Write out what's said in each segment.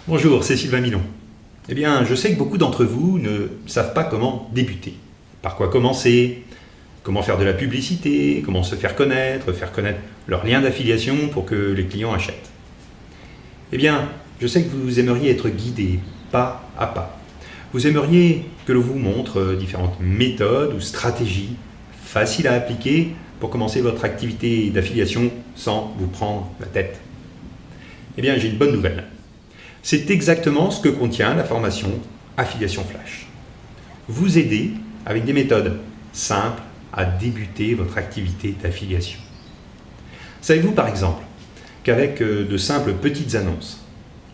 Bonjour, c'est Sylvain Milon. Eh bien, je sais que beaucoup d'entre vous ne savent pas comment débuter. Par quoi commencer? Comment faire de la publicité? Comment se faire connaître leur lien d'affiliation pour que les clients achètent? Eh bien, je sais que vous aimeriez être guidé pas à pas. Vous aimeriez que l'on vous montre différentes méthodes ou stratégies faciles à appliquer pour commencer votre activité d'affiliation sans vous prendre la tête. Eh bien, j'ai une bonne nouvelle. C'est exactement ce que contient la formation Affiliation Flash. Vous aider avec des méthodes simples à débuter votre activité d'affiliation. Savez-vous par exemple qu'avec de simples petites annonces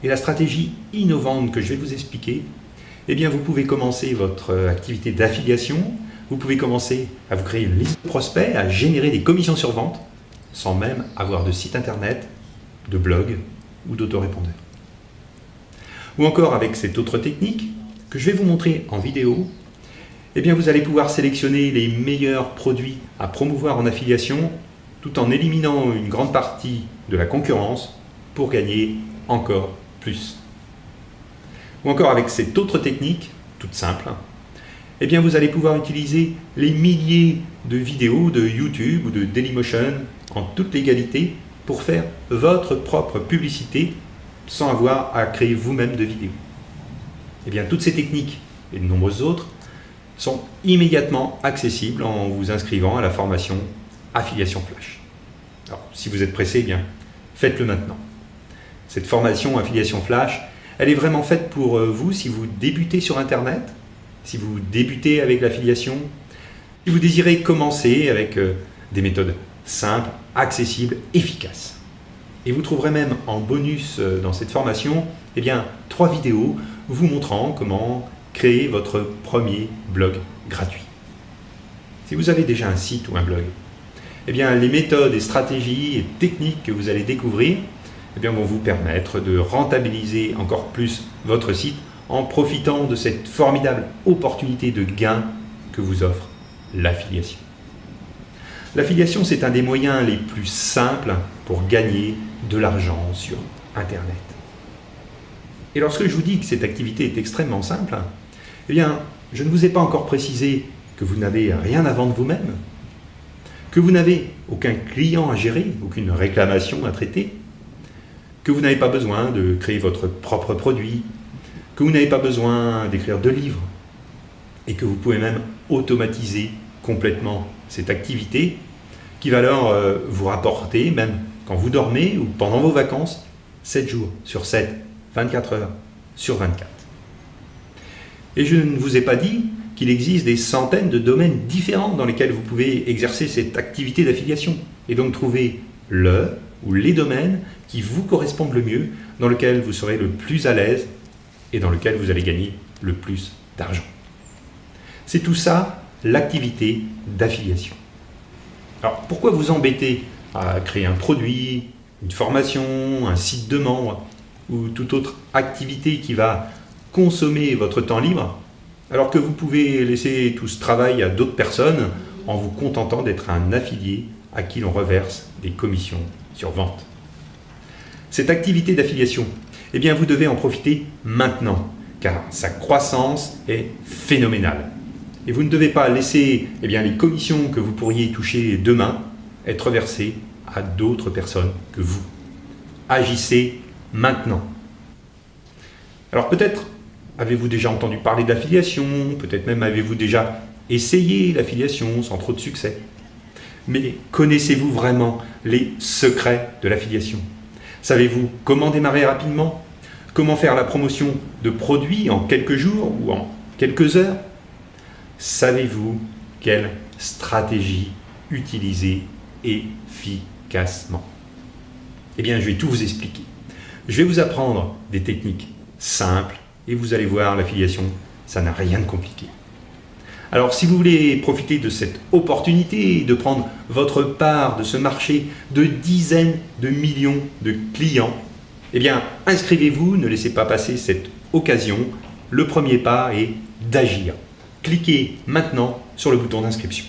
et la stratégie innovante que je vais vous expliquer, eh bien vous pouvez commencer votre activité d'affiliation, vous pouvez commencer à vous créer une liste de prospects, à générer des commissions sur vente sans même avoir de site internet, de blog ou d'autorépondeur. Ou encore avec cette autre technique que je vais vous montrer en vidéo, eh bien vous allez pouvoir sélectionner les meilleurs produits à promouvoir en affiliation tout en éliminant une grande partie de la concurrence pour gagner encore plus. Ou encore avec cette autre technique, toute simple, eh bien vous allez pouvoir utiliser les milliers de vidéos de YouTube ou de Dailymotion en toute légalité pour faire votre propre publicité sans avoir à créer vous-même de vidéos. Eh bien, toutes ces techniques et de nombreuses autres sont immédiatement accessibles en vous inscrivant à la formation Affiliation Flash. Alors, si vous êtes pressé, eh bien, faites-le maintenant. Cette formation Affiliation Flash, elle est vraiment faite pour vous si vous débutez sur Internet, si vous débutez avec l'affiliation, si vous désirez commencer avec des méthodes simples, accessibles, efficaces. Et vous trouverez même en bonus dans cette formation 3 vidéos vous montrant comment créer votre premier blog gratuit. Si vous avez déjà un site ou un blog, eh bien, les méthodes et stratégies et techniques que vous allez découvrir vont vous permettre de rentabiliser encore plus votre site en profitant de cette formidable opportunité de gain que vous offre l'affiliation. L'affiliation, c'est un des moyens les plus simples pour gagner de l'argent sur Internet. Et lorsque je vous dis que cette activité est extrêmement simple, eh bien, je ne vous ai pas encore précisé que vous n'avez rien à vendre vous-même, que vous n'avez aucun client à gérer, aucune réclamation à traiter, que vous n'avez pas besoin de créer votre propre produit, que vous n'avez pas besoin d'écrire de livres, et que vous pouvez même automatiser complètement cette activité qui va alors vous rapporter, même quand vous dormez ou pendant vos vacances, 7 jours sur 7, 24 heures sur 24. Et je ne vous ai pas dit qu'il existe des centaines de domaines différents dans lesquels vous pouvez exercer cette activité d'affiliation et donc trouver le ou les domaines qui vous correspondent le mieux, dans lesquels vous serez le plus à l'aise et dans lesquels vous allez gagner le plus d'argent. C'est tout ça, l'activité d'affiliation. Alors, pourquoi vous embêter à créer un produit, une formation, un site de membre ou toute autre activité qui va consommer votre temps libre, alors que vous pouvez laisser tout ce travail à d'autres personnes en vous contentant d'être un affilié à qui l'on reverse des commissions sur vente. Cette activité d'affiliation, eh bien, vous devez en profiter maintenant, car sa croissance est phénoménale. Et vous ne devez pas laisser les commissions que vous pourriez toucher demain être versées à d'autres personnes que vous. Agissez maintenant. Alors peut-être avez-vous déjà entendu parler de l'affiliation, peut-être même avez-vous déjà essayé l'affiliation sans trop de succès. Mais connaissez-vous vraiment les secrets de l'affiliation? Savez-vous comment démarrer rapidement? Comment faire la promotion de produits en quelques jours ou en quelques heures? Savez-vous quelle stratégie utiliser efficacement? Eh bien, je vais tout vous expliquer. Je vais vous apprendre des techniques simples et vous allez voir, l'affiliation, ça n'a rien de compliqué. Alors, si vous voulez profiter de cette opportunité de prendre votre part de ce marché de dizaines de millions de clients, eh bien, inscrivez-vous, ne laissez pas passer cette occasion. Le premier pas est d'agir. Cliquez maintenant sur le bouton d'inscription.